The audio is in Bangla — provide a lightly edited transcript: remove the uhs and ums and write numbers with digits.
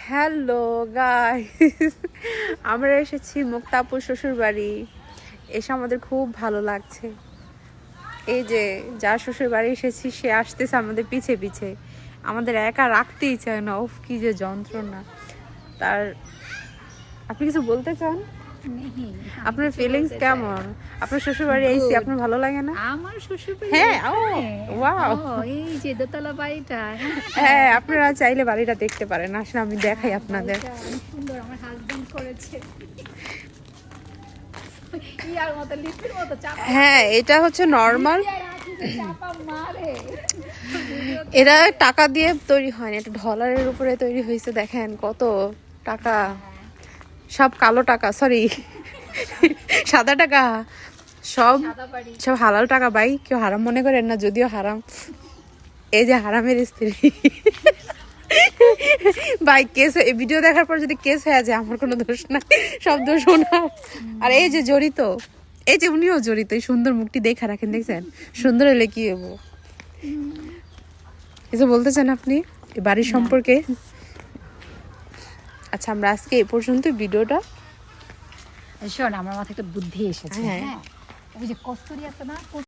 হ্যালো গাইস, আমরা এসেছি মুক্তাপুর শ্বশুর বাড়ি। এসে আমাদের খুব ভালো লাগছে। এই যে যার শ্বশুর বাড়ি এসেছি সে আসতেছে আমাদের পিছে পিছে, আমাদের একা রাখতেই চায় না। উফ কি যে যন্ত্রণা তার। আপনি কিছু বলতে চান? আপনার ফিলিংস কেমন? আপনার শ্বশুর বাড়ি এসেছি, আপনার ভালো লাগে না? আমার শ্বশুরবাড়ি হ্যাঁ, ও এখানে। ওয়াও। ও, এই যে দোতলা বাড়িটা, হ্যাঁ, আপনারা চাইলে বাড়িটা দেখতে পারেন, আসলে আমি দেখাই আপনাদের। বাড়িটা অনেক সুন্দর, আমার হাজবেন্ড করেছে। ইয়ার মতো লিফটের মতো চাপা। হ্যাঁ, এটা হচ্ছে নর্মাল। ইয়ার হাতে চাপা মারে। এরা টাকা দিয়ে তৈরি হয়নি, এটা ডলারের উপরে তৈরি হয়েছে। দেখেন কত টাকা, সব কালো টাকা, সরি সাদা টাকা, সব সাদা বাড়ি। সব হালাল টাকা ভাই, কেউ হারাম মনে করেন না, যদিও হারাম। এই যে হারামের স্ত্রী ভাই, কেস এই ভিডিও দেখার পর যদি কেস হয়ে যায় আমার কোনো দোষ না, সব দোষ ওনার। আর এই যে জড়িত, এই যে উনিও জড়িত। এই সুন্দর মুখটি দেখা রাখেন, দেখছেন? সুন্দর হলে কি হবো? কিছু বলতে চান আপনি এই বাড়ির সম্পর্কে? আচ্ছা, আমরা আজকে এই পর্যন্ত ভিডিওটা। শোন, আমার মাথায় একটা বুদ্ধি এসেছে। হ্যাঁ। হ্যাঁ, ওই যে কস্তুরি আছে না,